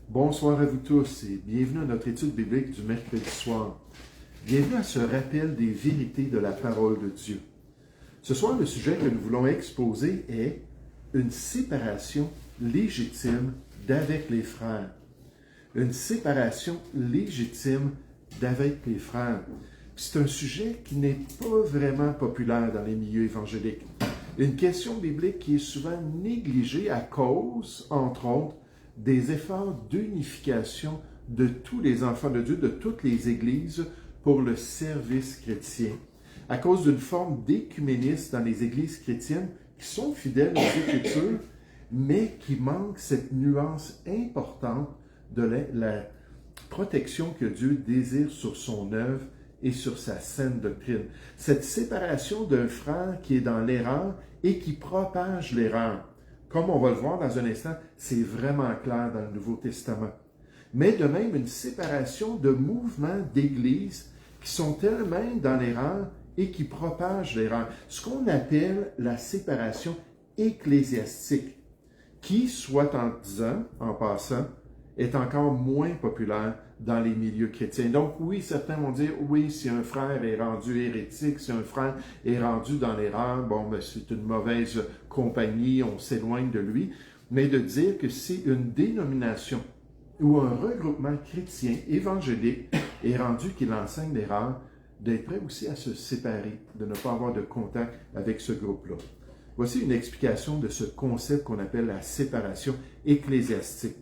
Bonsoir à vous tous et bienvenue à notre étude biblique du mercredi soir. Bienvenue à ce rappel des vérités de la parole de Dieu. Ce soir, le sujet que nous voulons exposer est une séparation légitime d'avec les frères. Une séparation légitime d'avec les frères. C'est un sujet qui n'est pas vraiment populaire dans les milieux évangéliques. Une question biblique qui est souvent négligée à cause, entre autres, des efforts d'unification de tous les enfants de Dieu, de toutes les églises pour le service chrétien, à cause d'une forme d'écuménisme dans les églises chrétiennes qui sont fidèles aux Écritures, mais qui manquent cette nuance importante de la protection que Dieu désire sur son œuvre et sur sa saine doctrine. Cette séparation d'un frère qui est dans l'erreur et qui propage l'erreur. Comme on va le voir dans un instant, c'est vraiment clair dans le Nouveau Testament. Mais de même, une séparation de mouvements d'églises qui sont elles-mêmes dans l'erreur et qui propagent l'erreur. Ce qu'on appelle la séparation ecclésiastique, qui, soit en disant, en passant, est encore moins populaire dans les milieux chrétiens. Donc oui, certains vont dire, oui, si un frère est rendu hérétique, si un frère est rendu dans l'erreur, bon, ben, c'est une mauvaise compagnie, on s'éloigne de lui. Mais de dire que si une dénomination ou un regroupement chrétien évangélique est rendu qu'il enseigne l'erreur, d'être prêt aussi à se séparer, de ne pas avoir de contact avec ce groupe-là. Voici une explication de ce concept qu'on appelle la séparation ecclésiastique.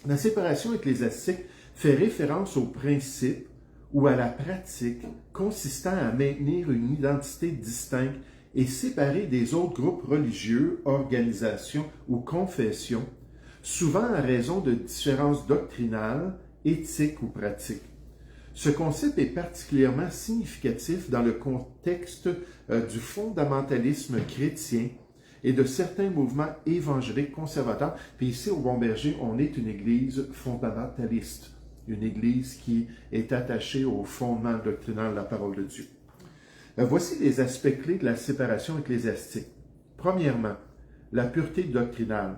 La séparation ecclésiastique fait référence au principe ou à la pratique consistant à maintenir une identité distincte et séparée des autres groupes religieux, organisations ou confessions, souvent à raison de différences doctrinales, éthiques ou pratiques. Ce concept est particulièrement significatif dans le contexte du fondamentalisme chrétien et de certains mouvements évangéliques conservateurs. Puis ici, au Bon Berger, on est une église fondamentaliste, une église qui est attachée au fondement doctrinal de la parole de Dieu. Voici les aspects clés de la séparation ecclésiastique. Premièrement, la pureté doctrinale.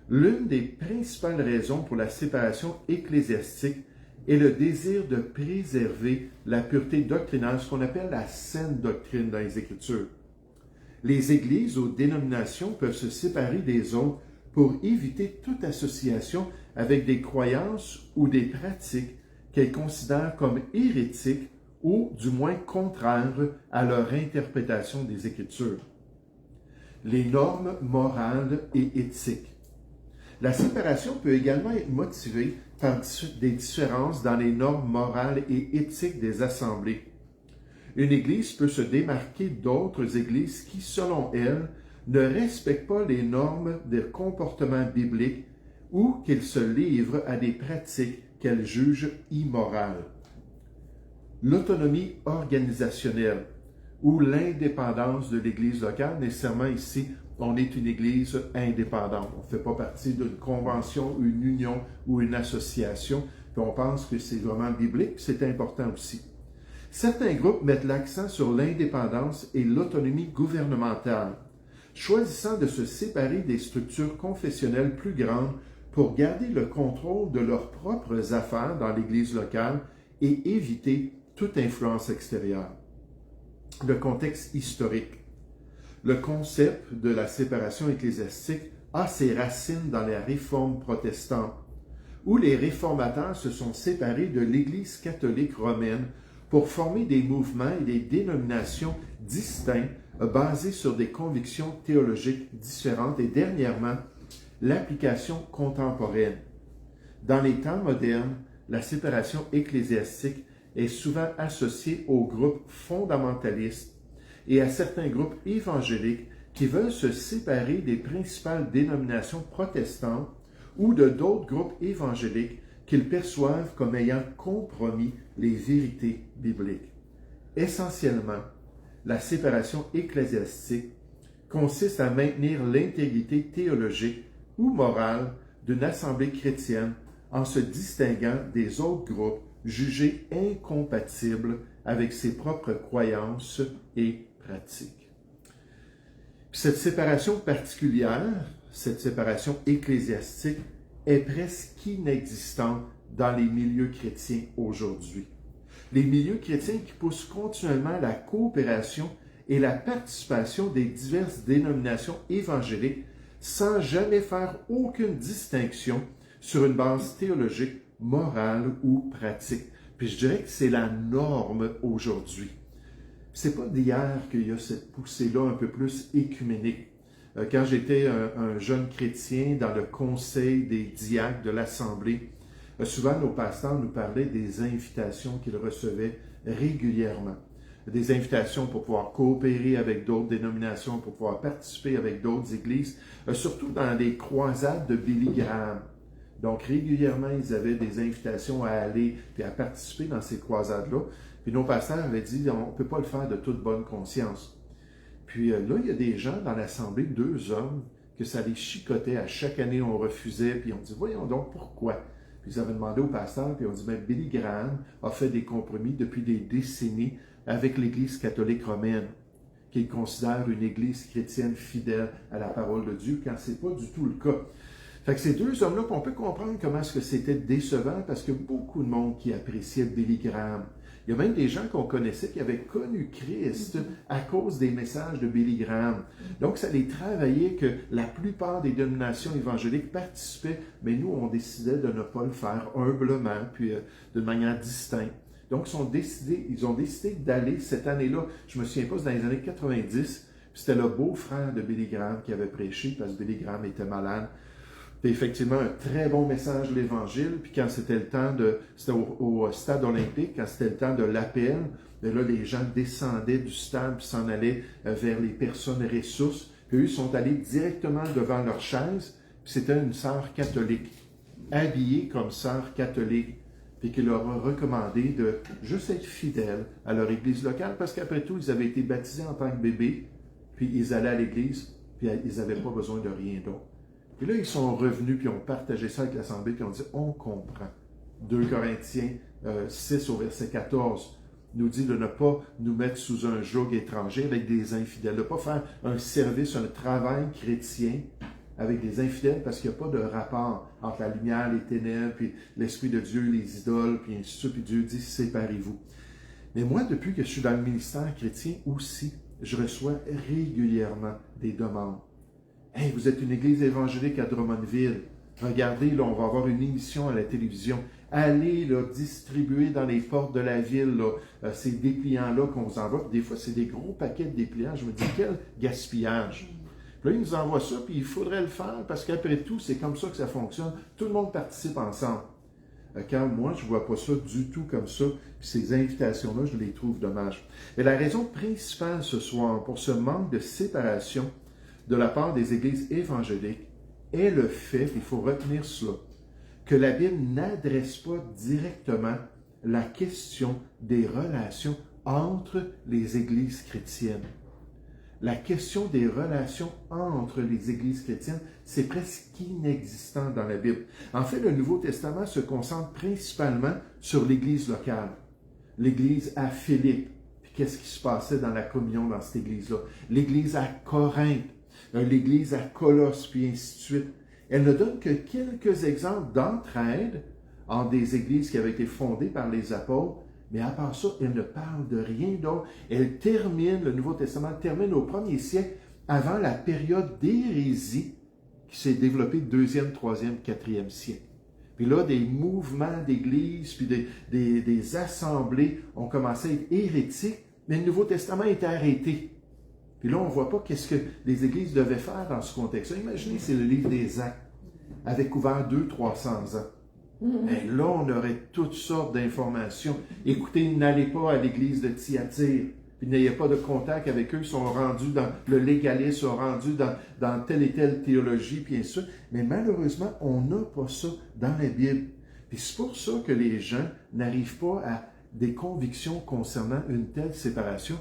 L'une des principales raisons pour la séparation ecclésiastique est le désir de préserver la pureté doctrinale, ce qu'on appelle la saine doctrine dans les Écritures. Les églises ou dénominations peuvent se séparer des autres pour éviter toute association avec des croyances ou des pratiques qu'elles considèrent comme hérétiques ou du moins contraires à leur interprétation des Écritures. Les normes morales et éthiques. La séparation peut également être motivée par des différences dans les normes morales et éthiques des assemblées. Une église peut se démarquer d'autres églises qui, selon elle, ne respectent pas les normes de comportement biblique ou qu'elles se livrent à des pratiques qu'elles jugent immorales. L'autonomie organisationnelle ou l'indépendance de l'église locale, nécessairement ici, on est une église indépendante. On ne fait pas partie d'une convention, une union ou une association. Puis on pense que c'est vraiment biblique, c'est important aussi. Certains groupes mettent l'accent sur l'indépendance et l'autonomie gouvernementale, choisissant de se séparer des structures confessionnelles plus grandes pour garder le contrôle de leurs propres affaires dans l'Église locale et éviter toute influence extérieure. Le contexte historique. Le concept de la séparation ecclésiastique a ses racines dans la Réforme protestante, où les réformateurs se sont séparés de l'Église catholique romaine pour former des mouvements et des dénominations distincts basés sur des convictions théologiques différentes et dernièrement, l'application contemporaine. Dans les temps modernes, la séparation ecclésiastique est souvent associée aux groupes fondamentalistes et à certains groupes évangéliques qui veulent se séparer des principales dénominations protestantes ou de d'autres groupes évangéliques qu'ils perçoivent comme ayant compromis les vérités bibliques. Essentiellement, la séparation ecclésiastique consiste à maintenir l'intégrité théologique ou morale d'une assemblée chrétienne en se distinguant des autres groupes jugés incompatibles avec ses propres croyances et pratiques. Cette séparation particulière, cette séparation ecclésiastique, est presque inexistante dans les milieux chrétiens aujourd'hui. Les milieux chrétiens qui poussent continuellement la coopération et la participation des diverses dénominations évangéliques sans jamais faire aucune distinction sur une base théologique, morale ou pratique. Puis je dirais que c'est la norme aujourd'hui. C'est pas d'hier qu'il y a cette poussée-là un peu plus écuménique. Quand j'étais un jeune chrétien dans le conseil des diacres de l'Assemblée, souvent nos pasteurs nous parlaient des invitations qu'ils recevaient régulièrement. Des invitations pour pouvoir coopérer avec d'autres dénominations, pour pouvoir participer avec d'autres églises, surtout dans les croisades de Billy Graham. Donc, régulièrement, ils avaient des invitations à aller et à participer dans ces croisades-là. Puis nos pasteurs avaient dit, on ne peut pas le faire de toute bonne conscience. Puis là, il y a des gens dans l'Assemblée, 2 hommes, que ça les chicotait. À chaque année, on refusait. Puis on dit, voyons donc, pourquoi? Puis ils avaient demandé au pasteur, puis on dit, mais Billy Graham a fait des compromis depuis des décennies avec l'Église catholique romaine, qu'il considère une Église chrétienne fidèle à la parole de Dieu, quand ce n'est pas du tout le cas. Fait que ces 2 hommes-là, on peut comprendre comment est-ce que c'était décevant, parce que beaucoup de monde qui appréciait Billy Graham. Il y a même des gens qu'on connaissait qui avaient connu Christ à cause des messages de Billy Graham. Donc, ça les travaillait que la plupart des dénominations évangéliques participaient, mais nous, on décidait de ne pas le faire humblement, puis d'une manière distincte. Donc, ils ont décidé d'aller cette année-là, je me souviens pas, c'est dans les années 90, puis c'était le beau-frère de Billy Graham qui avait prêché, parce que Billy Graham était malade. C'était effectivement un très bon message de l'Évangile. Puis quand c'était le temps c'était au stade olympique, quand c'était le temps de l'appel, là, les gens descendaient du stade puis s'en allaient vers les personnes ressources. Puis eux, ils sont allés directement devant leur chaise. Puis c'était une sœur catholique, habillée comme sœur catholique, puis qui leur a recommandé de juste être fidèles à leur église locale, parce qu'après tout, ils avaient été baptisés en tant que bébés, puis ils allaient à l'église, puis ils n'avaient pas besoin de rien d'autre. Puis là, ils sont revenus, puis ont partagé ça avec l'Assemblée, puis ont dit, on comprend. 2 Corinthiens 6 au verset 14 nous dit de ne pas nous mettre sous un joug étranger avec des infidèles, de ne pas faire un service, un travail chrétien avec des infidèles, parce qu'il n'y a pas de rapport entre la lumière, les ténèbres, puis l'Esprit de Dieu, les idoles, puis ainsi de suite, puis Dieu dit, séparez-vous. Mais moi, depuis que je suis dans le ministère chrétien aussi, je reçois régulièrement des demandes. Hey, vous êtes une église évangélique à Drummondville. Regardez, là, on va avoir une émission à la télévision. Allez là, distribuer dans les portes de la ville là, ces dépliants-là qu'on vous envoie. Des fois, c'est des gros paquets de dépliants. Je me dis, quel gaspillage. Puis là, ils nous envoient ça, puis il faudrait le faire, parce qu'après tout, c'est comme ça que ça fonctionne. Tout le monde participe ensemble. Quand moi, je ne vois pas ça du tout comme ça, puis ces invitations-là, je les trouve dommages. Mais la raison principale ce soir pour ce manque de séparation de la part des églises évangéliques est le fait, il faut retenir cela, que la Bible n'adresse pas directement la question des relations entre les églises chrétiennes. La question des relations entre les églises chrétiennes, c'est presque inexistant dans la Bible. En fait, le Nouveau Testament se concentre principalement sur l'église locale, l'église à Philippe. Puis qu'est-ce qui se passait dans la communion dans cette église-là? L'église à Corinthe, l'église à Colosse, puis ainsi de suite. Elle ne donne que quelques exemples d'entraide entre des églises qui avaient été fondées par les apôtres, mais à part ça, elle ne parle de rien d'autre. Elle termine, le Nouveau Testament termine au 1er siècle, avant la période d'hérésie qui s'est développée 2e, 3e, 4e siècle. Puis là, des mouvements d'églises, puis des assemblées ont commencé à être hérétiques, mais le Nouveau Testament était arrêté. Puis là, on ne voit pas qu'est-ce que les églises devaient faire dans ce contexte-là. Imaginez, c'est le livre des Actes, avait couvert 200-300 ans. Et là, on aurait toutes sortes d'informations. Écoutez, n'allez pas à l'église de Thyatire, puis n'ayez pas de contact avec eux, ils sont rendus dans le légalisme, sont rendus dans telle et telle théologie, puis ainsi de suite. Mais malheureusement, on n'a pas ça dans la Bible. Puis c'est pour ça que les gens n'arrivent pas à des convictions concernant une telle séparation,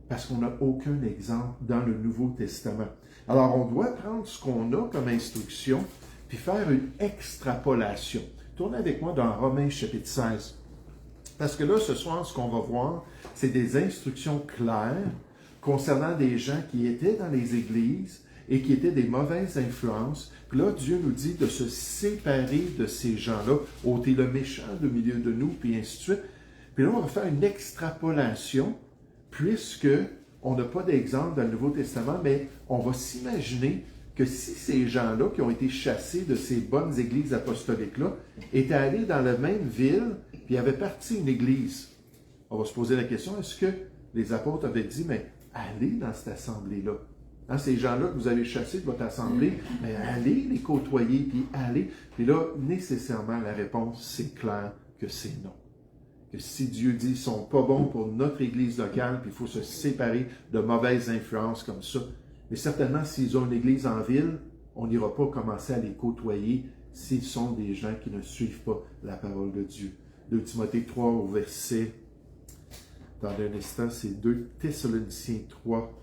parce qu'on n'a aucun exemple dans le Nouveau Testament. Alors, on doit prendre ce qu'on a comme instruction, puis faire une extrapolation. Tournez avec moi dans Romains chapitre 16. Parce que là, ce soir, ce qu'on va voir, c'est des instructions claires concernant des gens qui étaient dans les églises et qui étaient des mauvaises influences. Puis là, Dieu nous dit de se séparer de ces gens-là, ôter le méchant du milieu de nous, puis ainsi de suite. Puis là, on va faire une extrapolation, puisque on n'a pas d'exemple dans le Nouveau Testament, mais on va s'imaginer que si ces gens-là qui ont été chassés de ces bonnes églises apostoliques-là étaient allés dans la même ville, puis avaient parti une église, on va se poser la question, est-ce que les apôtres avaient dit, mais allez dans cette assemblée-là? Hein, ces gens-là que vous avez chassés de votre assemblée, mais allez les côtoyer, puis allez. Puis là, nécessairement, la réponse, c'est clair que c'est non. Que si Dieu dit qu'ils ne sont pas bons pour notre église locale, puis il faut se séparer de mauvaises influences comme ça. Mais certainement, s'ils ont une église en ville, on n'ira pas commencer à les côtoyer s'ils sont des gens qui ne suivent pas la parole de Dieu. 2 Timothée 3 au verset, dans un instant, c'est 2 Thessaloniciens 3.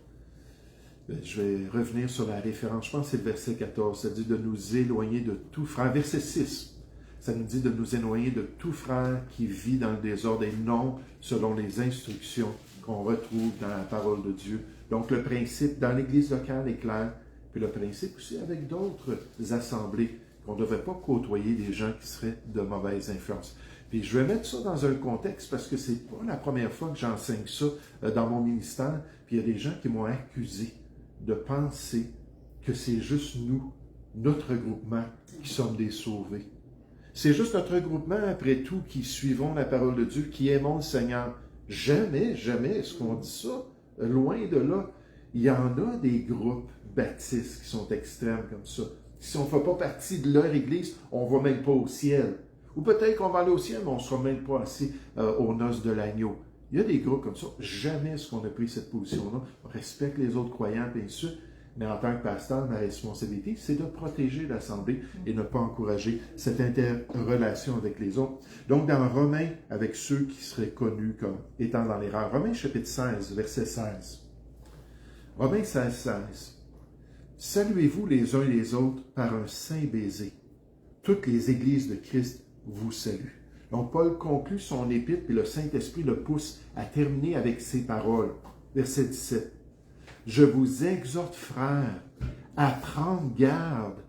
Je vais revenir sur la référence, je pense que c'est le verset 14, ça dit de nous éloigner de tout frère. Verset 6, ça nous dit de nous éloigner de tout frère qui vit dans le désordre et non selon les instructions qu'on retrouve dans la parole de Dieu. Donc le principe dans l'église locale est clair, puis le principe aussi avec d'autres assemblées, qu'on ne devait pas côtoyer des gens qui seraient de mauvaise influence. Puis je vais mettre ça dans un contexte parce que c'est pas la première fois que j'enseigne ça dans mon ministère, puis il y a des gens qui m'ont accusé de penser que c'est juste nous, notre groupement, qui sommes des sauvés. C'est juste notre groupement, après tout, qui suivons la parole de Dieu, qui aimons le Seigneur. Jamais, jamais est-ce qu'on dit ça. Loin de là. Il y en a des groupes baptistes qui sont extrêmes comme ça. Si on ne fait pas partie de leur église, on ne va même pas au ciel. Ou peut-être qu'on va aller au ciel, mais on ne sera même pas assis aux noces de l'agneau. Il y a des groupes comme ça. Jamais est-ce qu'on a pris cette position-là. On respecte les autres croyants, bien sûr. Mais en tant que pasteur, ma responsabilité, c'est de protéger l'Assemblée et ne pas encourager cette interrelation avec les autres. Donc, dans Romains, avec ceux qui seraient connus comme étant dans l'erreur. Romains chapitre 16, verset 16. Romains 16, 16. Saluez-vous les uns les autres par un saint baiser. Toutes les églises de Christ vous saluent. Donc, Paul conclut son épître, puis le Saint-Esprit le pousse à terminer avec ces paroles. Verset 17. Je vous exhorte, frères, à prendre garde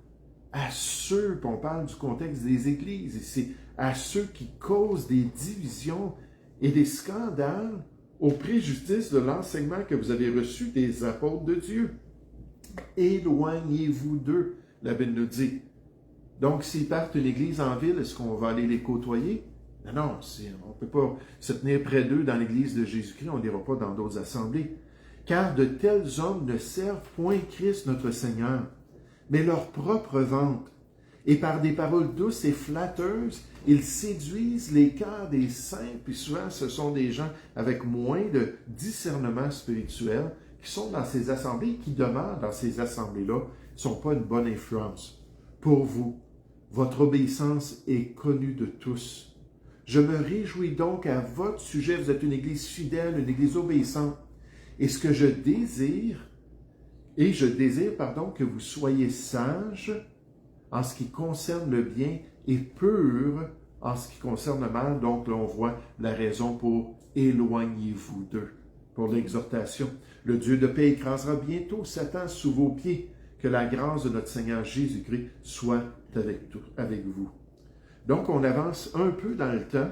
à ceux, puis on parle du contexte des églises ici, à ceux qui causent des divisions et des scandales au préjudice de l'enseignement que vous avez reçu des apôtres de Dieu. Éloignez-vous d'eux, la Bible nous dit. Donc, s'ils partent une église en ville, est-ce qu'on va aller les côtoyer? Non, on ne peut pas se tenir près d'eux dans l'église de Jésus-Christ, on n'ira pas dans d'autres assemblées. Car de tels hommes ne servent point Christ notre Seigneur, mais leur propre ventre. Et par des paroles douces et flatteuses, ils séduisent les cœurs des saints, puis souvent ce sont des gens avec moins de discernement spirituel qui sont dans ces assemblées, qui demeurent dans ces assemblées-là, ne sont pas une bonne influence. Pour vous, votre obéissance est connue de tous. Je me réjouis donc à votre sujet, vous êtes une église fidèle, une église obéissante. Et ce que je désire, que vous soyez sages en ce qui concerne le bien et purs en ce qui concerne le mal. Donc là, on voit la raison pour éloignez-vous d'eux, pour l'exhortation. Le Dieu de paix écrasera bientôt Satan sous vos pieds. Que la grâce de notre Seigneur Jésus-Christ soit avec vous. Donc, on avance un peu dans le temps,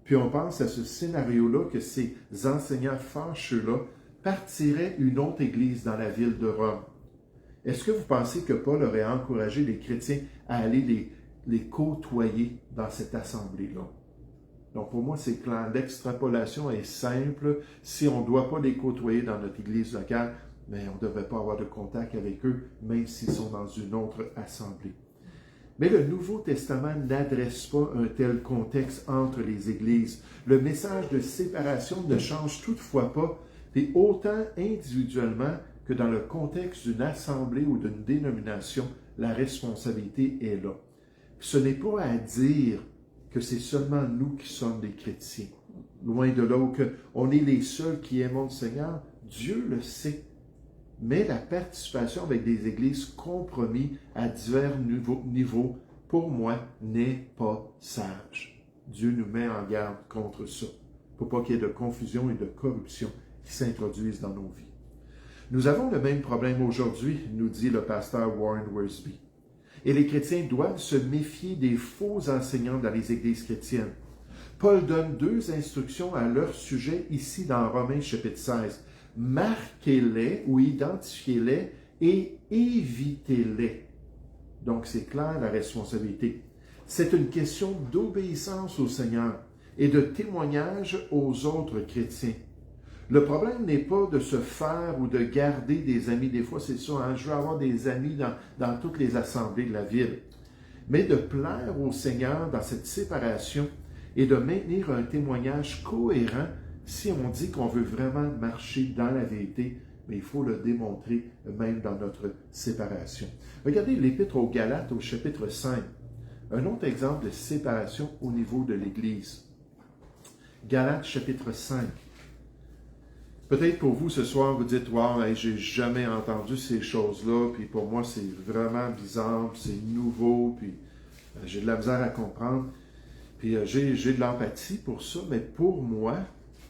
puis on pense à ce scénario-là que ces enseignants fâcheux-là partiraient une autre église dans la ville de Rome. Est-ce que vous pensez que Paul aurait encouragé les chrétiens à aller les côtoyer dans cette assemblée-là? Donc, pour moi, c'est clair. L'extrapolation est simple. Si on ne doit pas les côtoyer dans notre église locale, mais on ne devrait pas avoir de contact avec eux, même s'ils sont dans une autre assemblée. Mais le Nouveau Testament n'adresse pas un tel contexte entre les églises. Le message de séparation ne change toutefois pas, et autant individuellement que dans le contexte d'une assemblée ou d'une dénomination, la responsabilité est là. Ce n'est pas à dire que c'est seulement nous qui sommes des chrétiens. Loin de là, ou qu'on est les seuls qui aimons le Seigneur, Dieu le sait. Mais la participation avec des églises compromises à divers niveaux, pour moi, n'est pas sage. Dieu nous met en garde contre ça, pour pas qu'il y ait de confusion et de corruption qui s'introduisent dans nos vies. Nous avons le même problème aujourd'hui, nous dit le pasteur Warren Wiersbe. Et les chrétiens doivent se méfier des faux enseignants dans les églises chrétiennes. Paul donne 2 instructions à leur sujet ici dans Romains chapitre 16. Marquez-les ou identifiez-les et évitez-les. Donc c'est clair la responsabilité. C'est une question d'obéissance au Seigneur et de témoignage aux autres chrétiens. Le problème n'est pas de se faire ou de garder des amis. Des fois, c'est ça, hein? Je veux avoir des amis dans toutes les assemblées de la ville. Mais de plaire au Seigneur dans cette séparation et de maintenir un témoignage cohérent si on dit qu'on veut vraiment marcher dans la vérité, mais il faut le démontrer même dans notre séparation. Regardez l'Épître aux Galates au chapitre 5. Un autre exemple de séparation au niveau de l'Église. Galates chapitre 5. Peut-être pour vous ce soir, vous dites « Wow, hey, j'ai jamais entendu ces choses-là, puis pour moi c'est vraiment bizarre, c'est nouveau, puis j'ai de la misère à comprendre. » Puis j'ai de l'empathie pour ça, mais pour moi,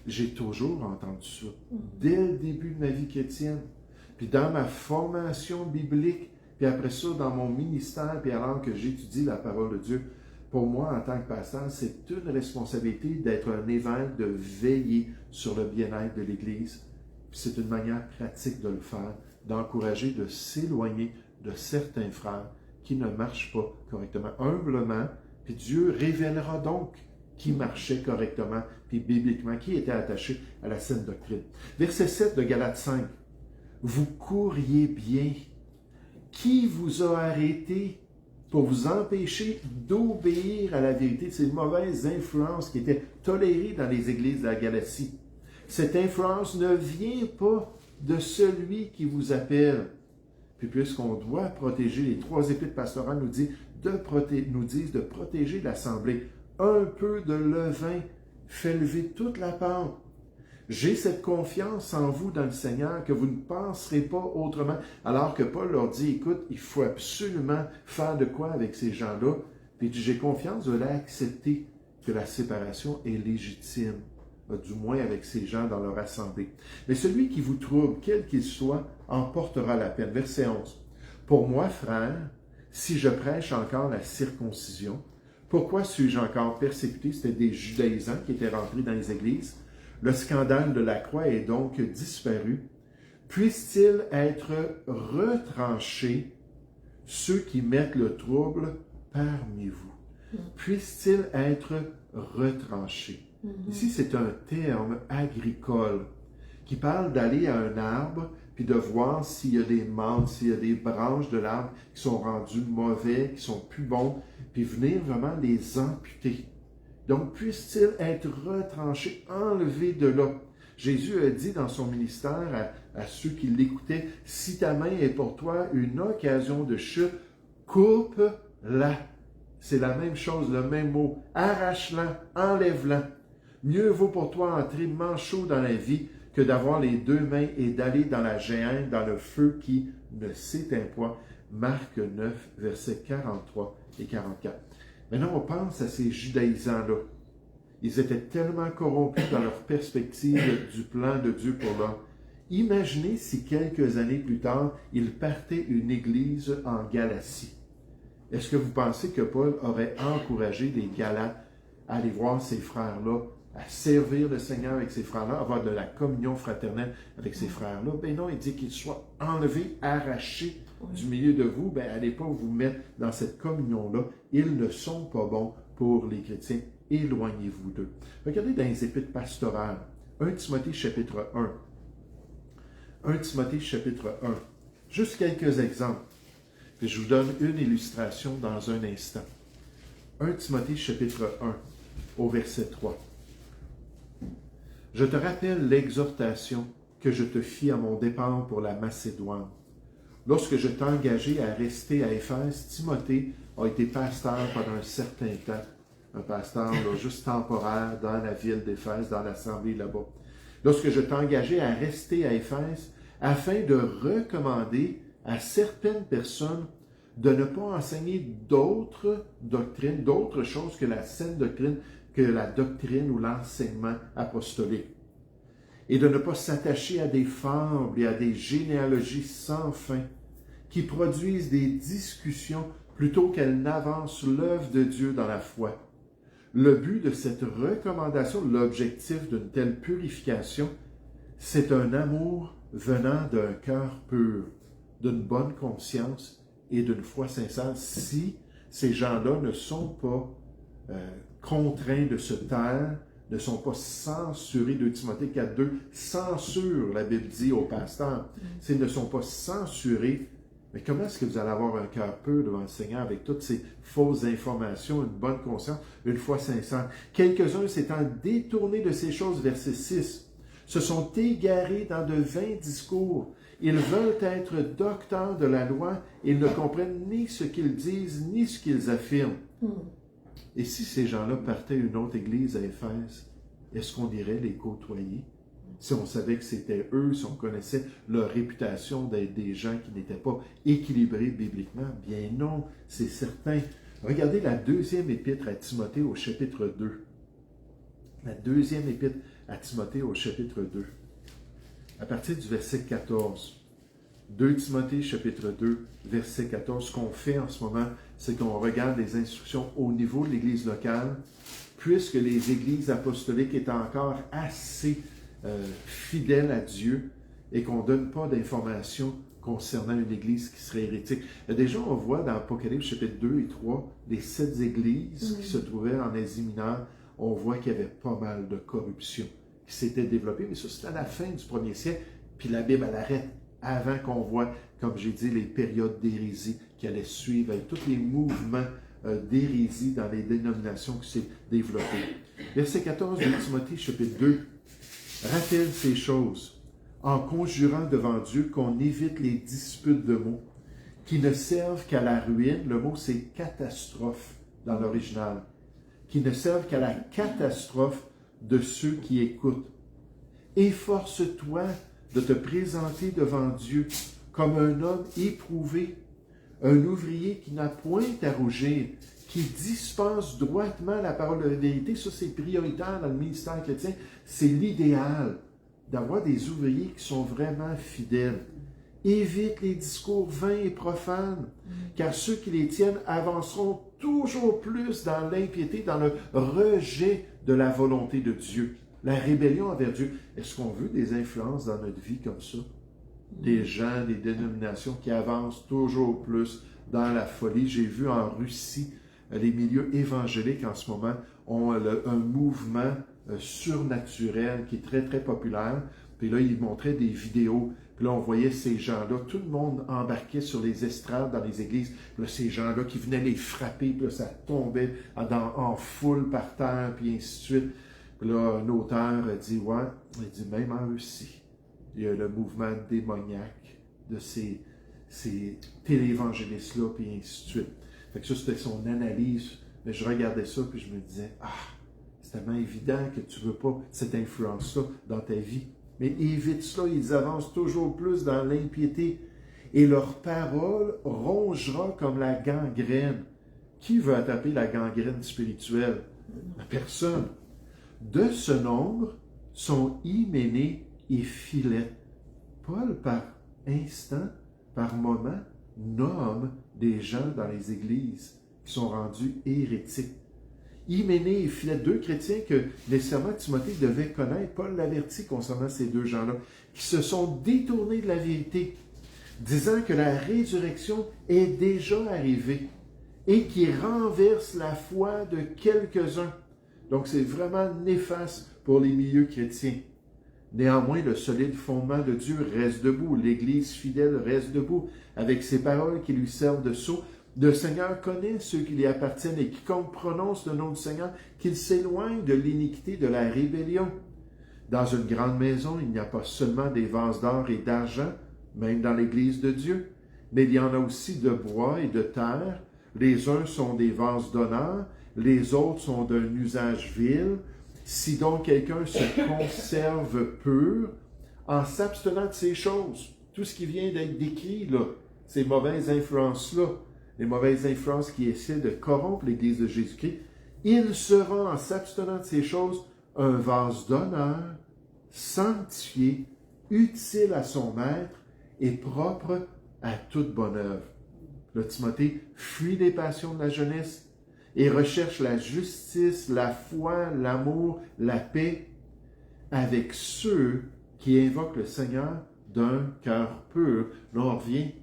j'ai toujours entendu ça. Dès le début de ma vie chrétienne, puis dans ma formation biblique, puis après ça, dans mon ministère, puis alors que j'étudie la parole de Dieu, pour moi, en tant que pasteur, c'est une responsabilité d'être un évêque, de veiller sur le bien-être de l'Église. Puis c'est une manière pratique de le faire, d'encourager, de s'éloigner de certains frères qui ne marchent pas correctement. Humblement, puis Dieu révélera donc qui marchait correctement, puis bibliquement, qui était attaché à la saine doctrine. Verset 7 de Galates 5. Vous couriez bien. Qui vous a arrêté pour vous empêcher d'obéir à la vérité de ces mauvaises influences qui étaient tolérées dans les églises de la Galatie? Cette influence ne vient pas de celui qui vous appelle. Puis puisqu'on doit protéger, les 3 épîtres pastorales nous disent de protéger l'assemblée. Un peu de levain fait lever toute la pâte. J'ai cette confiance en vous dans le Seigneur que vous ne penserez pas autrement. Alors que Paul leur dit, écoute, il faut absolument faire de quoi avec ces gens-là. Puis j'ai confiance de l'accepter que la séparation est légitime, du moins avec ces gens dans leur assemblée. Mais celui qui vous trouble, quel qu'il soit, en portera la peine. Verset 11. Pour moi, frère, si je prêche encore la circoncision, pourquoi suis-je encore persécuté? C'était des judaïsants qui étaient rentrés dans les églises. Le scandale de la croix est donc disparu. Puisse-t-il être retranché, ceux qui mettent le trouble parmi vous? Puisse-t-il être retranché? Ici, c'est un terme agricole qui parle d'aller à un arbre puis de voir s'il y a des membres, s'il y a des branches de l'arbre qui sont rendus mauvais, qui sont plus bons, puis venir vraiment les amputer. Donc, puisse-t-il être retranché, enlevé de là? Jésus a dit dans son ministère à ceux qui l'écoutaient, « Si ta main est pour toi une occasion de chute, coupe-la. » C'est la même chose, le même mot. Arrache-la, enlève-la. Mieux vaut pour toi entrer manchot dans la vie que d'avoir les 2 mains et d'aller dans la géhenne, dans le feu qui ne s'éteint point. Marc 9, versets 43 et 44. Maintenant, on pense à ces judaïsants-là. Ils étaient tellement corrompus dans leur perspective du plan de Dieu pour l'homme. Imaginez si quelques années plus tard, ils partaient une église en Galatie. Est-ce que vous pensez que Paul aurait encouragé les Galates à aller voir ces frères-là, à servir le Seigneur avec ces frères-là, à avoir de la communion fraternelle avec ces frères-là? Ben non, il dit qu'ils soient enlevés, arrachés du milieu de vous. Ben allez pas vous mettre dans cette communion-là. Ils ne sont pas bons pour les chrétiens. Éloignez-vous d'eux. Regardez dans les épîtres pastorales. 1 Timothée chapitre 1. 1 Timothée chapitre 1. Juste quelques exemples. Puis je vous donne une illustration dans un instant. 1 Timothée chapitre 1, au verset 3. Je te rappelle l'exhortation que je te fis à mon départ pour la Macédoine. Lorsque je t'ai engagé à rester à Éphèse, Timothée a été pasteur pendant un certain temps. Un pasteur là, juste temporaire dans la ville d'Éphèse, dans l'assemblée là-bas. Lorsque je t'ai engagé à rester à Éphèse, afin de recommander à certaines personnes de ne pas enseigner d'autres doctrines, d'autres choses que la saine doctrine, que la doctrine ou l'enseignement apostolique. et de ne pas s'attacher à des fables et à des généalogies sans fin qui produisent des discussions plutôt qu'elles n'avancent l'œuvre de Dieu dans la foi. Le but de cette recommandation, l'objectif d'une telle purification, c'est un amour venant d'un cœur pur, d'une bonne conscience et d'une foi sincère. Si ces gens-là ne sont pas contraints de se taire, ne sont pas censurés, 2 Timothée 4.2, censure, la Bible dit aux pasteurs. S'ils ne sont pas censurés, mais comment est-ce que vous allez avoir un cœur pur devant le Seigneur avec toutes ces fausses informations, une bonne conscience, une foi sincère? Quelques-uns s'étant détournés de ces choses, verset 6, se sont égarés dans de vains discours. Ils veulent être docteurs de la loi, ils ne comprennent ni ce qu'ils disent, ni ce qu'ils affirment. Et si ces gens-là partaient à une autre église à Éphèse, est-ce qu'on irait les côtoyer? Si on savait que c'était eux, si on connaissait leur réputation d'être des gens qui n'étaient pas équilibrés bibliquement, bien non, c'est certain. Regardez la deuxième épître à Timothée au chapitre 2. La deuxième épître à Timothée au chapitre 2. À partir du verset 14. 2 Timothée chapitre 2, verset 14. Ce qu'on fait en ce moment, c'est qu'on regarde les instructions au niveau de l'Église locale, puisque les églises apostoliques étaient encore assez fidèles à Dieu et qu'on ne donne pas d'informations concernant une église qui serait hérétique. Déjà, on voit dans Apocalypse chapitre 2 et 3, les 7 églises qui se trouvaient en Asie mineure, on voit qu'il y avait pas mal de corruption qui s'était développée, mais ça c'était à la fin du 1er siècle, puis la Bible elle arrête avant qu'on voit, comme j'ai dit, les périodes d'hérésie qui allaient suivre avec tous les mouvements d'hérésie dans les dénominations qui s'est développées. Verset 14 de Timothée chapitre 2 rappelle ces choses en conjurant devant Dieu qu'on évite les disputes de mots qui ne servent qu'à la ruine. Le mot c'est catastrophe dans l'original. Qui ne servent qu'à la catastrophe de ceux qui écoutent. Efforce-toi de te présenter devant Dieu comme un homme éprouvé, un ouvrier qui n'a point à rougir, qui dispense droitement la parole de la vérité. Ça, c'est prioritaire dans le ministère chrétien. C'est l'idéal d'avoir des ouvriers qui sont vraiment fidèles. Évite les discours vains et profanes, car ceux qui les tiennent avanceront toujours plus dans l'impiété, dans le rejet de la volonté de Dieu, la rébellion envers Dieu. Est-ce qu'on veut des influences dans notre vie comme ça? Des gens, des dénominations qui avancent toujours plus dans la folie. J'ai vu en Russie, les milieux évangéliques en ce moment ont un mouvement surnaturel qui est très, très populaire. Puis là, ils montraient des vidéos. Puis là, on voyait ces gens-là, tout le monde embarquait sur les estrades dans les églises. Puis là, ces gens-là qui venaient les frapper, puis là, ça tombait en foule par terre, puis ainsi de suite. Puis là, un auteur dit, ouais, il dit, même en Russie, il y a le mouvement démoniaque de ces télévangélistes-là, puis ainsi de suite. Fait que ça, c'était son analyse. Mais je regardais ça, puis je me disais, c'est tellement évident que tu ne veux pas cette influence-là dans ta vie. Mais évite cela, ils avancent toujours plus dans l'impiété. Et leur parole rongera comme la gangrène. Qui veut attaquer la gangrène spirituelle? Personne. De ce nombre sont Hyménée et Philet. Paul, par instant, par moment, nomme des gens dans les églises qui sont rendus hérétiques. Hyménée et Philet, 2 chrétiens que nécessairement Timothée devait connaître, Paul l'avertit concernant ces 2 gens-là, qui se sont détournés de la vérité, disant que la résurrection est déjà arrivée et qui renverse la foi de quelques-uns. Donc c'est vraiment néfaste pour les milieux chrétiens. Néanmoins, le solide fondement de Dieu reste debout, l'Église fidèle reste debout, avec ses paroles qui lui servent de sceau. Le Seigneur connaît ceux qui lui appartiennent et quiconque prononce le nom du Seigneur, qu'il s'éloigne de l'iniquité, de la rébellion. Dans une grande maison, il n'y a pas seulement des vases d'or et d'argent, même dans l'Église de Dieu, mais il y en a aussi de bois et de terre. Les uns sont des vases d'honneur, les autres sont d'un usage vil. Si donc quelqu'un se conserve pur, en s'abstenant de ces choses, tout ce qui vient d'être décrit, là, ces mauvaises influences-là, les mauvaises influences qui essaient de corrompre l'Église de Jésus-Christ, il sera, en s'abstenant de ces choses, un vase d'honneur, sanctifié, utile à son maître et propre à toute bonne œuvre. Là, Timothée fuit les passions de la jeunesse et recherche la justice, la foi, l'amour, la paix avec ceux qui invoquent le Seigneur d'un cœur pur. Là, on revient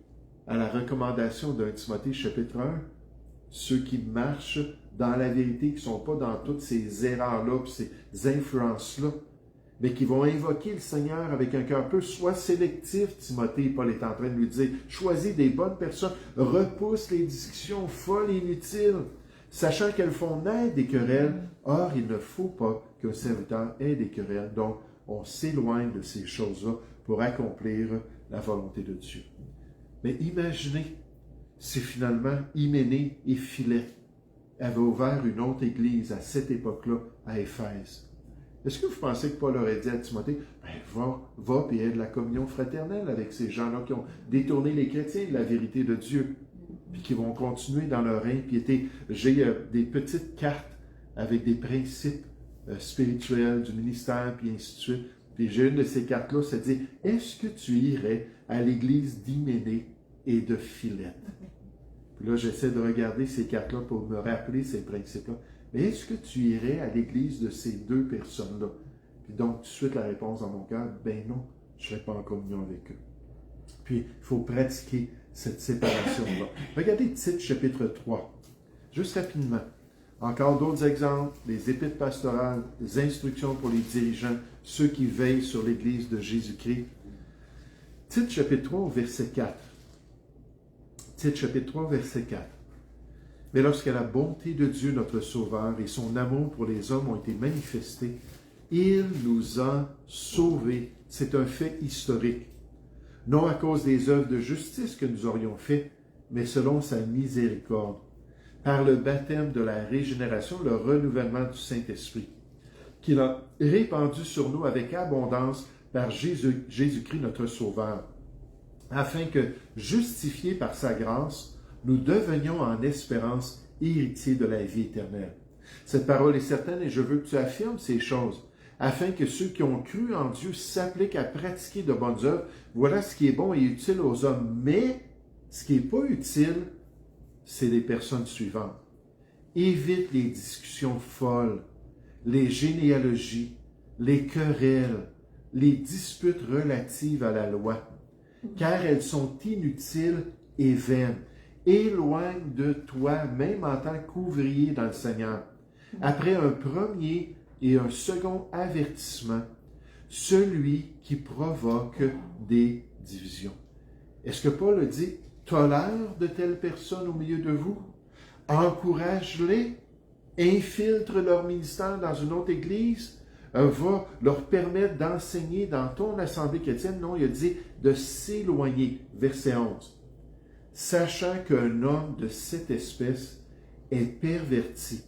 à la recommandation d'un Timothée chapitre 1, ceux qui marchent dans la vérité, qui ne sont pas dans toutes ces erreurs-là, ces influences-là, mais qui vont invoquer le Seigneur avec un cœur pur. Sois sélectif, Timothée. Paul est en train de lui dire, choisis des bonnes personnes, repousse les discussions folles et inutiles, sachant qu'elles font naître des querelles. Or, il ne faut pas qu'un serviteur ait des querelles. Donc, on s'éloigne de ces choses-là pour accomplir la volonté de Dieu. Mais imaginez si finalement Hyménée et Philet avaient ouvert une autre église à cette époque-là, à Éphèse. Est-ce que vous pensez que Paul aurait dit à Timothée, va et aide la communion fraternelle avec ces gens-là qui ont détourné les chrétiens de la vérité de Dieu, puis qui vont continuer dans leur impiété. J'ai des petites cartes avec des principes spirituels du ministère, puis ainsi de suite. Puis j'ai une de ces cartes-là, ça dit, est-ce que tu irais à l'église d'Hyménée et de Philette? Puis là, j'essaie de regarder ces cartes-là pour me rappeler ces principes-là. Mais est-ce que tu irais à l'église de ces deux personnes-là? Puis donc, tout de suite, la réponse dans mon cœur, ben non, je ne serai pas en communion avec eux. Puis, il faut pratiquer cette séparation-là. Regardez Tite, chapitre 3. Juste rapidement. Encore d'autres exemples, les épîtres pastorales, les instructions pour les dirigeants, ceux qui veillent sur l'Église de Jésus-Christ. Tite, chapitre 3, verset 4. Tite, chapitre 3, verset 4. Mais lorsque la bonté de Dieu, notre Sauveur, et son amour pour les hommes ont été manifestés, il nous a sauvés. C'est un fait historique. Non à cause des œuvres de justice que nous aurions faites, mais selon sa miséricorde, par le baptême de la régénération, le renouvellement du Saint-Esprit, qu'il a répandu sur nous avec abondance par Jésus-Christ notre Sauveur, afin que, justifiés par sa grâce, nous devenions en espérance héritiers de la vie éternelle. Cette parole est certaine et je veux que tu affirmes ces choses, afin que ceux qui ont cru en Dieu s'appliquent à pratiquer de bonnes œuvres. Voilà ce qui est bon et utile aux hommes. Mais ce qui n'est pas utile, c'est les personnes suivantes. Évite les discussions folles, les généalogies, les querelles, les disputes relatives à la loi, car elles sont inutiles et vaines. Éloigne de toi, même en tant qu'ouvrier dans le Seigneur. Après un premier et un second avertissement, celui qui provoque des divisions. Est-ce que Paul a dit, tolère de telles personnes au milieu de vous, encourage-les, infiltre leur ministère dans une autre église, va leur permettre d'enseigner dans ton assemblée chrétienne? Non, il a dit de s'éloigner. Verset 11. Sachant qu'un homme de cette espèce est perverti,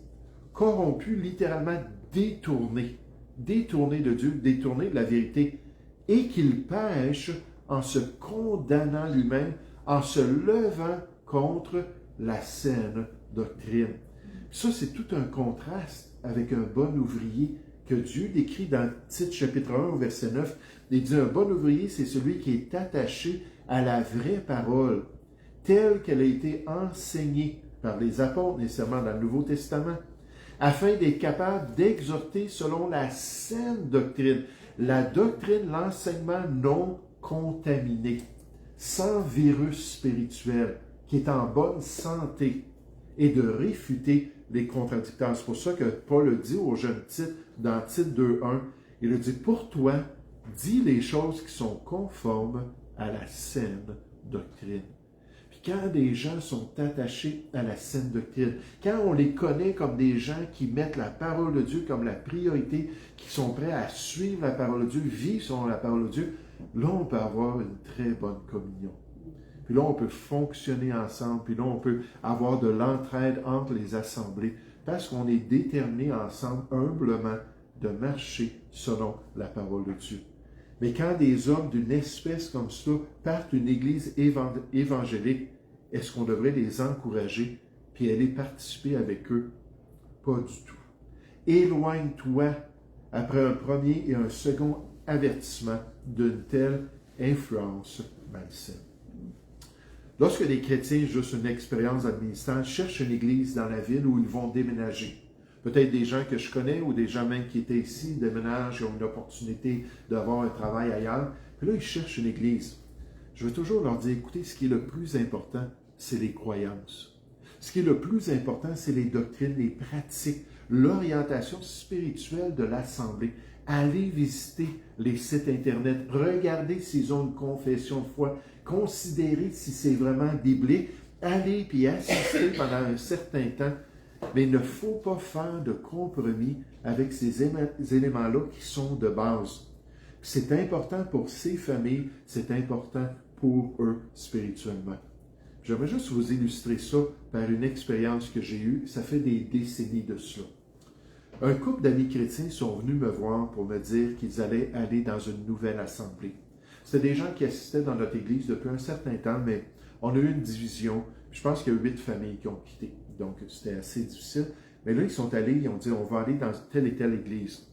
corrompu, littéralement détourné de Dieu, détourné de la vérité, et qu'il pêche en se condamnant lui-même, en se levant contre la saine doctrine. Ça, c'est tout un contraste avec un bon ouvrier que Dieu décrit dans Tite chapitre 1, verset 9. Il dit, un bon ouvrier, c'est celui qui est attaché à la vraie parole, telle qu'elle a été enseignée par les apôtres, nécessairement dans le Nouveau Testament, afin d'être capable d'exhorter selon la saine doctrine, la doctrine, l'enseignement non contaminé, sans virus spirituel, qui est en bonne santé, et de réfuter les contradicteurs. C'est pour ça que Paul le dit au jeune Tite, dans Tite 2.1, il le dit, pour toi, dis les choses qui sont conformes à la saine doctrine. Quand des gens sont attachés à la saine doctrine, quand on les connaît comme des gens qui mettent la parole de Dieu comme la priorité, qui sont prêts à suivre la parole de Dieu, vivre selon la parole de Dieu, là, on peut avoir une très bonne communion. Puis là, on peut fonctionner ensemble, puis là, on peut avoir de l'entraide entre les assemblées, parce qu'on est déterminés ensemble, humblement, de marcher selon la parole de Dieu. Mais quand des hommes d'une espèce comme ça partent d'une église évangélique, est-ce qu'on devrait les encourager puis aller participer avec eux? Pas du tout. Éloigne-toi après un premier et un second avertissement d'une telle influence malsaine. Lorsque des chrétiens, juste une expérience dans le ministère, cherchent une église dans la ville où ils vont déménager, peut-être des gens que je connais ou des gens même qui étaient ici, déménagent, ils ont une opportunité d'avoir un travail ailleurs, puis là, ils cherchent une église. Je veux toujours leur dire, écoutez, ce qui est le plus important, c'est les croyances. Ce qui est le plus important, c'est les doctrines, les pratiques, l'orientation spirituelle de l'Assemblée. Allez visiter les sites Internet, regardez s'ils ont une confession de foi, considérez si c'est vraiment biblique, allez puis assistez pendant un certain temps, mais il ne faut pas faire de compromis avec ces éléments-là qui sont de base. C'est important pour ces familles, c'est important pour eux spirituellement. J'aimerais juste vous illustrer ça par une expérience que j'ai eue, ça fait des décennies de cela. Un couple d'amis chrétiens sont venus me voir pour me dire qu'ils allaient aller dans une nouvelle assemblée. C'était des gens qui assistaient dans notre église depuis un certain temps, mais on a eu une division. Je pense qu'il y a 8 familles qui ont quitté, donc c'était assez difficile. Mais là, ils sont allés, ils ont dit, on va aller dans telle et telle église.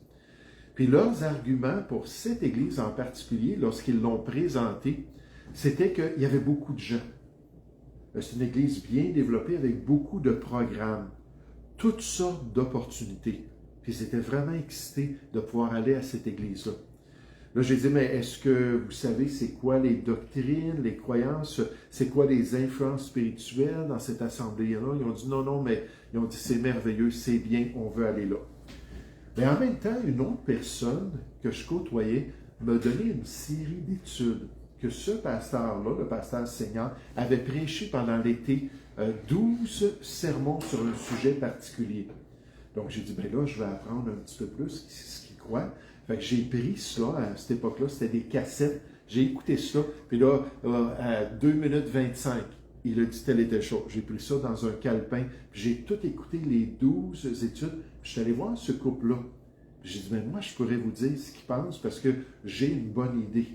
Puis leurs arguments pour cette église en particulier, lorsqu'ils l'ont présentée, c'était qu'il y avait beaucoup de gens. C'est une église bien développée avec beaucoup de programmes, toutes sortes d'opportunités. Puis ils étaient vraiment excités de pouvoir aller à cette église-là. Là, j'ai dit, mais est-ce que vous savez c'est quoi les doctrines, les croyances, c'est quoi les influences spirituelles dans cette assemblée-là? Ils ont dit, non, mais ils ont dit, c'est merveilleux, c'est bien, on veut aller là. Mais en même temps, une autre personne que je côtoyais m'a donné une série d'études que ce pasteur-là, le pasteur Seigneur, avait prêché pendant l'été 12 sermons sur un sujet particulier. Donc j'ai dit, ben là, je vais apprendre un petit peu plus ce qu'il croit. Fait que j'ai pris ça, à cette époque-là, c'était des cassettes, j'ai écouté ça, puis là, à 2 minutes 25, il a dit telle et telle chose. J'ai pris ça dans un calepin, puis j'ai tout écouté, les 12 études, puis je suis allé voir ce couple-là. J'ai dit, ben moi, je pourrais vous dire ce qu'ils pensent, parce que j'ai une bonne idée.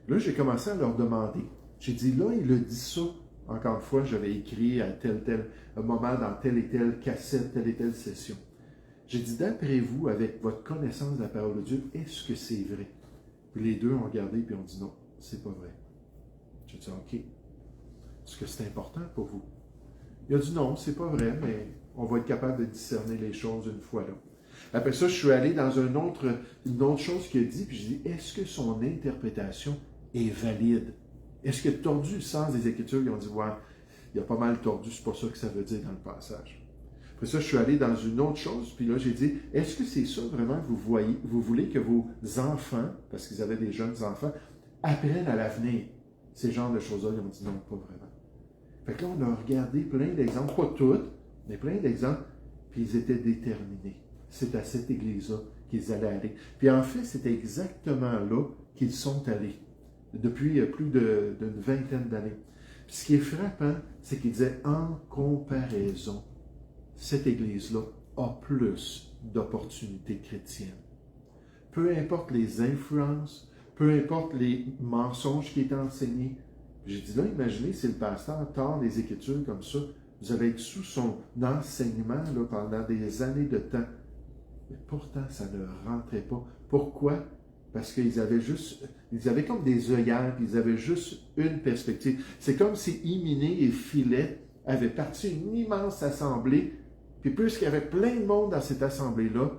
Là, j'ai commencé à leur demander. J'ai dit, là, il a dit ça. Encore une fois, j'avais écrit à tel moment dans telle et telle cassette, telle et telle session. J'ai dit, d'après vous, avec votre connaissance de la parole de Dieu, est-ce que c'est vrai? Puis les deux ont regardé et ont dit, non, c'est pas vrai. J'ai dit, OK. Est-ce que c'est important pour vous? Il a dit, non, c'est pas vrai, mais on va être capable de discerner les choses une fois là. Après ça, je suis allé dans une autre chose qu'il a dit, puis je dis, est-ce que son interprétation est valide? Est-ce qu'il a tordu le sens des Écritures? Ils ont dit, ouais, il a pas mal tordu, c'est pas ça que ça veut dire dans le passage. Après ça, je suis allé dans une autre chose, puis là, j'ai dit, est-ce que c'est ça vraiment que vous voulez que vos enfants, parce qu'ils avaient des jeunes enfants, apprennent à l'avenir? Ces genres de choses-là, ils ont dit, non, pas vraiment. Fait que là, on a regardé plein d'exemples, pas toutes, mais plein d'exemples, puis ils étaient déterminés. C'est à cette église-là qu'ils allaient aller. Puis en fait, c'était exactement là qu'ils sont allés, depuis plus d'une vingtaine d'années. Puis ce qui est frappant, c'est qu'ils disaient, en comparaison, cette église-là a plus d'opportunités chrétiennes. Peu importe les influences, peu importe les mensonges qui étaient enseignés. J'ai dit là, imaginez si le pasteur tord les Écritures comme ça, vous allez être sous son enseignement là, pendant des années de temps. Mais pourtant, ça ne rentrait pas. Pourquoi? Parce qu'ils avaient comme des œillères, puis ils avaient juste une perspective. C'est comme si Hyménée et Philet avaient parti une immense assemblée, puis puisqu'il y avait plein de monde dans cette assemblée-là,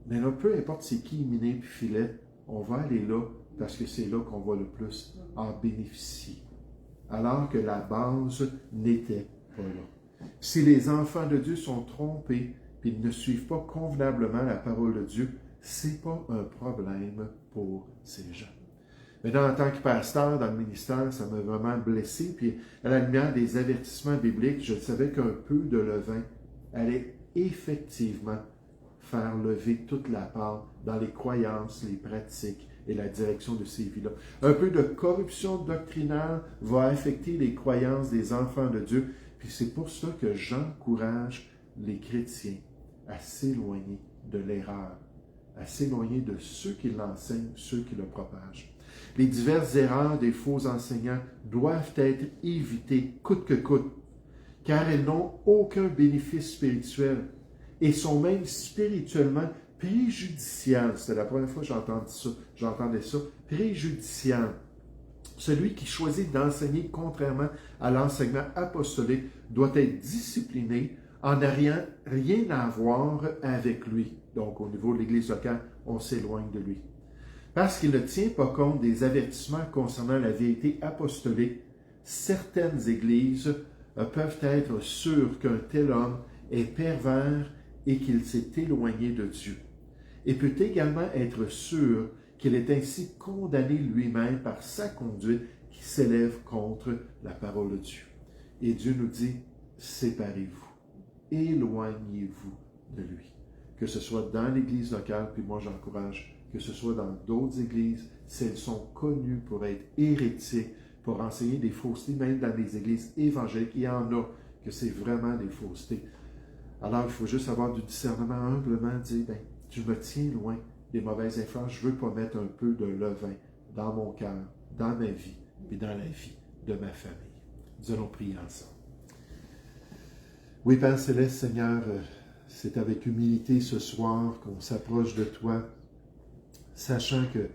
mais là, peu importe c'est qui Hyménée et Philet, on va aller là, parce que c'est là qu'on va le plus en bénéficier. Alors que la base n'était pas là. Si les enfants de Dieu sont trompés, puis ils ne suivent pas convenablement la parole de Dieu, c'est pas un problème pour ces gens. Maintenant, en tant que pasteur dans le ministère, ça m'a vraiment blessé, puis à la lumière des avertissements bibliques, je savais qu'un peu de levain allait effectivement faire lever toute la part dans les croyances, les pratiques et la direction de ces vies-là. Un peu de corruption doctrinale va affecter les croyances des enfants de Dieu, puis c'est pour ça que j'encourage les chrétiens à s'éloigner de l'erreur, à s'éloigner de ceux qui l'enseignent, ceux qui le propagent. Les diverses erreurs des faux enseignants doivent être évitées coûte que coûte, car elles n'ont aucun bénéfice spirituel et sont même spirituellement préjudicial. C'était la première fois que j'entendais ça. Préjudicial. Celui qui choisit d'enseigner contrairement à l'enseignement apostolique doit être discipliné en n'ayant rien à voir avec lui. Donc, au niveau de l'Église locale, on s'éloigne de lui. Parce qu'il ne tient pas compte des avertissements concernant la vérité apostolique, certaines églises peuvent être sûres qu'un tel homme est pervers et qu'il s'est éloigné de Dieu. Et peut également être sûr qu'il est ainsi condamné lui-même par sa conduite qui s'élève contre la parole de Dieu. Et Dieu nous dit, séparez-vous, éloignez-vous de lui. Que ce soit dans l'Église locale, puis moi j'encourage que ce soit dans d'autres églises, si elles sont connues pour être hérétiques, pour enseigner des faussetés, même dans les églises évangéliques, il y en a que c'est vraiment des faussetés. Alors il faut juste avoir du discernement, humblement dire, ben, je me tiens loin des mauvaises influences, je ne veux pas mettre un peu de levain dans mon cœur, dans ma vie, et dans la vie de ma famille. Nous allons prier ensemble. Oui, Père Céleste, Seigneur, c'est avec humilité ce soir qu'on s'approche de toi, sachant que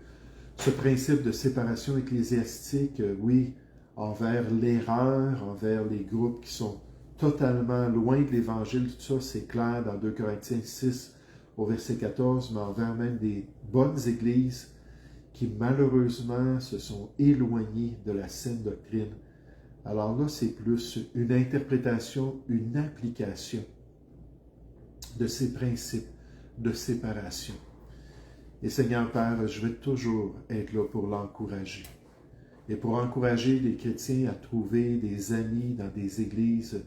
ce principe de séparation ecclésiastique, oui, envers l'erreur, envers les groupes qui sont totalement loin de l'Évangile, tout ça, c'est clair dans 2 Corinthiens 6 au verset 14, mais envers même des bonnes églises qui malheureusement se sont éloignées de la saine doctrine. Alors là, c'est plus une interprétation, une application de ces principes de séparation. Et Seigneur Père, je vais toujours être là pour l'encourager. Et pour encourager les chrétiens à trouver des amis dans des églises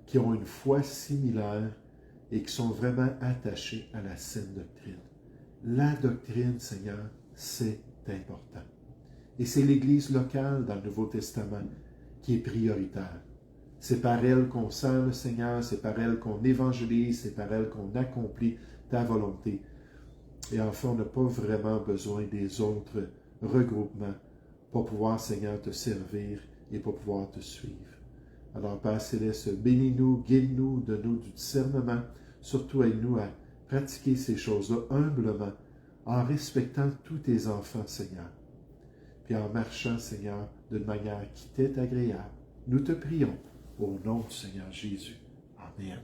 qui ont une foi similaire et qui sont vraiment attachés à la saine doctrine. La doctrine, Seigneur, c'est important. Et c'est l'Église locale dans le Nouveau Testament qui est prioritaire. C'est par elle qu'on sert le Seigneur, c'est par elle qu'on évangélise, c'est par elle qu'on accomplit ta volonté. Et enfin, on n'a pas vraiment besoin des autres regroupements pour pouvoir, Seigneur, te servir et pour pouvoir te suivre. Alors, Père Céleste, bénis-nous, guide-nous, donne-nous du discernement, surtout aide-nous à pratiquer ces choses-là humblement, en respectant tous tes enfants, Seigneur, puis en marchant, Seigneur, d'une manière qui t'est agréable. Nous te prions au nom du Seigneur Jésus. Amen.